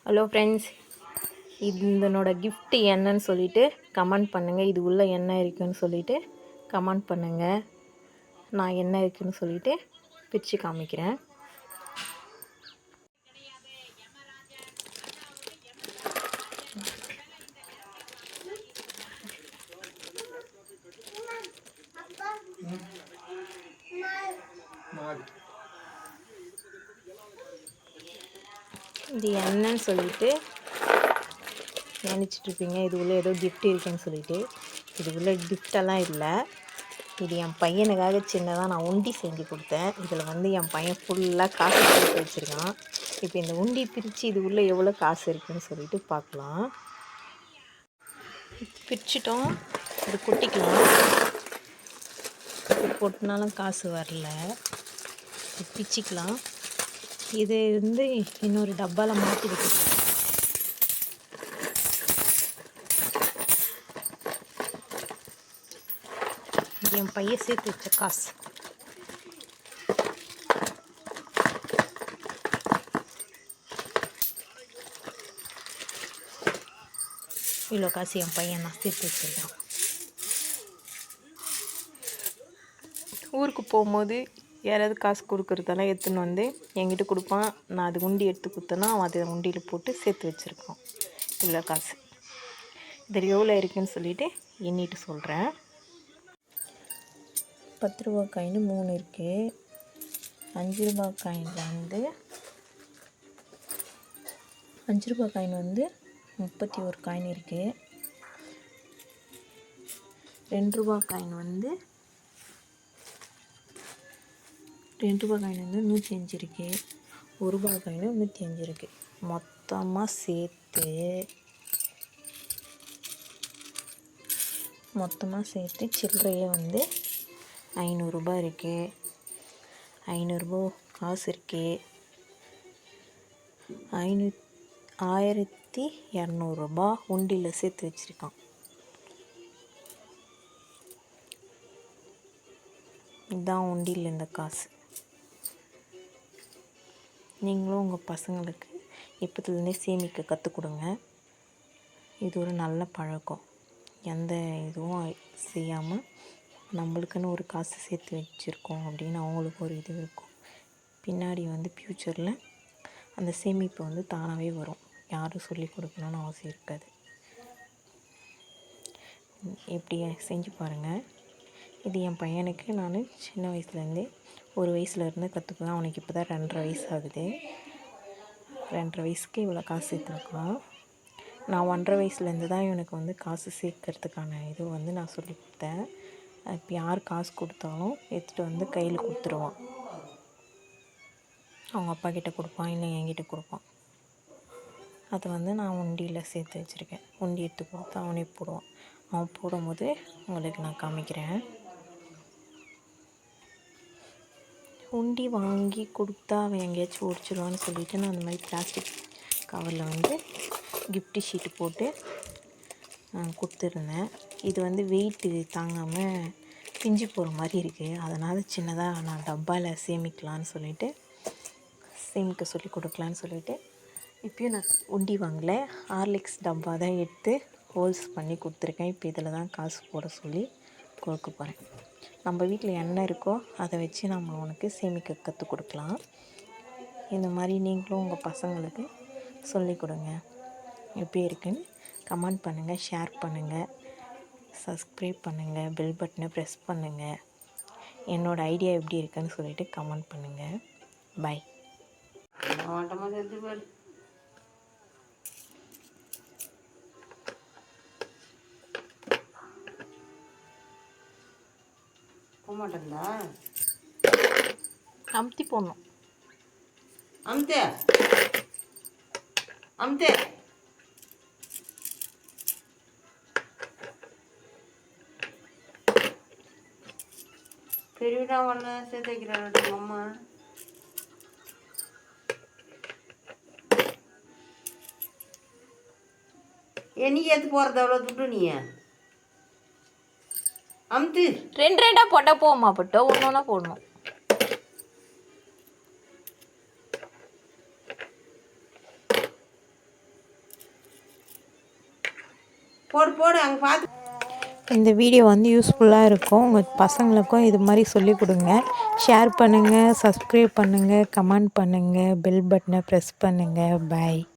Hello friends, இதனோட gift என்னன்னு சொல்லிட்டு கமெண்ட் பண்ணுங்கள். இது உள்ள என்ன இருக்குன்னு சொல்லிட்டு கமெண்ட் பண்ணுங்கள். நான் என்ன இருக்குன்னு சொல்லிட்டு பிரித்து காமிக்கிறேன். இது என்னன்னு சொல்லிட்டு நினச்சிட்ருப்பீங்க. இது உள்ள ஏதோ கிஃப்ட் இருக்குன்னு சொல்லிட்டு. இது உள்ள கிஃப்டெல்லாம் இல்லை. இது என் பையனுக்காக சின்னதாக நான் உண்டி செஞ்சு கொடுத்தேன். இதில் வந்து என் பையன் ஃபுல்லாக காசு போட்டு வச்சுருக்கான். இப்போ இந்த உண்டி பிரித்து இது உள்ளே எவ்வளோ காசு இருக்குதுன்னு சொல்லிட்டு பார்க்கலாம். பிரிச்சிட்டோம், இது கொட்டிக்கலாம். இது கொட்டினாலும் காசு வரல, பிரிச்சிக்கலாம். இது வந்து இன்னொரு டப்பாவில் மாற்றி வைக்கணும். இது என் பையன் சேர்த்து வச்ச காசு. இவ்வளோ காசு என் பையன் நான் சேர்த்து வச்சிருக்கான். ஊருக்கு போகும்போது யாராவது காசு கொடுக்குறதெல்லாம் எடுத்துன்னு வந்து என்கிட்ட கொடுப்பான். நான் அது உண்டி எடுத்து கொடுத்தேன்னா அவன் அதை உண்டியில் போட்டு சேர்த்து வச்சுருக்கான். இவ்வளோ காசு. இதில் எவ்வளோ இருக்குதுன்னு சொல்லிவிட்டு எண்ணிட்டு சொல்கிறேன். 10 ரூபா காயின் 3 இருக்குது. 5 ரூபா காயினில் வந்து 5 ரூபா காயின் வந்து 31 காயின் இருக்குது. 2 ரூபா காயின் வந்து 105 இருக்குது. 1 ரூபா காயின் 105 இருக்குது. மொத்தமாக சேர்த்து சில்லறையே வந்து 500 ரூபாய் இருக்குது. 500 ரூபா காசு இருக்குது. 1200 ரூபா உண்டியில் சேர்த்து வச்சுருக்கான். இதுதான் உண்டியில் இந்த காசு. நீங்களும் உங்கள் பசங்களுக்கு இப்போத்துலேருந்தே சேமிக்க கற்றுக் கொடுங்க. இது ஒரு நல்ல பழக்கம். எந்த இதுவும் செய்யாமல் நம்மளுக்குன்னு ஒரு காசு சேர்த்து வச்சுருக்கோம் அப்படின்னு அவங்களுக்கு ஒரு இது இருக்கும். பின்னாடி வந்து ஃப்யூச்சரில் அந்த சேமிப்பு வந்து தானாகவே வரும். யாரும் சொல்லி கொடுக்கணும்னு அவசியம் இருக்காது. இப்படி செஞ்சு பாருங்கள். இது என் பையனுக்கு நான் சின்ன வயசுலேருந்தே 1 வயசுலேருந்து கற்றுக்குவேன். அவனுக்கு இப்போ தான் 2.5 வயசு ஆகுது. 2.5 வயசுக்கு இவ்வளோ காசு சேர்த்துருக்கான். நான் 1.5 வயசுலேருந்து தான் இவனுக்கு வந்து காசு சேர்க்கறதுக்கான இது வந்து நான் சொல்லி கொடுத்தேன். இப்போ யார் காசு கொடுத்தாலும் எடுத்துகிட்டு வந்து கையில் கொடுத்துருவான். அவங்க அப்பா கிட்டே கொடுப்பான், இல்லை என்கிட்ட கொடுப்பான். அதை வந்து நான் உண்டியில் சேர்த்து வச்சுருக்கேன். உண்டி எடுத்து கொடுத்து அவனே போடுவான். அவன் போடும்போது உங்களுக்கு நான் காமிக்கிறேன். உண்டி வாங்கி கொடுத்தா அவன் எங்கேயாச்சும் ஒடிச்சிடுவான்னு சொல்லிவிட்டு நான் அந்த மாதிரி பிளாஸ்டிக் கவரில் வந்து கிஃப்ட் ஷீட்டு போட்டு கொடுத்துருந்தேன். இது வந்து வெயிட்டு தாங்காமல் பிஞ்சு போகிற மாதிரி இருக்குது. அதனால் சின்னதாக நான் டப்பாவில் சேமிக்க சொல்லி கொடுக்கலான்னு சொல்லிவிட்டு இப்போயும் நான் உண்டி வாங்கலை. ஹார்லிக்ஸ் டப்பா தான் எடுத்து ஹோல்ஸ் பண்ணி கொடுத்துருக்கேன். இப்போ இதில் தான் காசு போட சொல்லி கொடுக்க போகிறேன். நம்ம வீட்டில் என்ன இருக்கோ அதை வச்சு நம்ம அவனுக்கு சேமிக்க கற்றுக் கொடுக்கலாம். இந்த மாதிரி நீங்களும் உங்கள் பசங்களுக்கு சொல்லிக் கொடுங்க. எப்படி இருக்குன்னு கமெண்ட் பண்ணுங்கள், ஷேர் பண்ணுங்கள், சப்ஸ்கிரைப் பண்ணுங்கள், பெல் பட்டனை ப்ரெஸ் பண்ணுங்கள். என்னோடய ஐடியா எப்படி இருக்குன்னு சொல்லிவிட்டு கமெண்ட் பண்ணுங்கள். பை. போமாட்டேங்களா? அமுத்தி போடணும். அமுத்து பெரியடா ஒன்று சேர்த்து வைக்கிறாரு அம்மா. என்னைக்கு ஏற்று போகிறது அவ்வளோ துட்டு நீ அமுத்து. 2 போட்டால் போமா பட்டோ, ஒன்றா போடணும். போடு போடு அங்கே பார்த்து. இந்த வீடியோ வந்து யூஸ்ஃபுல்லாக இருக்கும். உங்கள் பசங்களுக்கும் இது மாதிரி சொல்லிக் கொடுங்க. ஷேர் பண்ணுங்கள், சப்ஸ்கிரைப் பண்ணுங்கள், கமெண்ட் பண்ணுங்கள், பெல் பட்டனை ப்ரெஸ் பண்ணுங்கள். பாய்.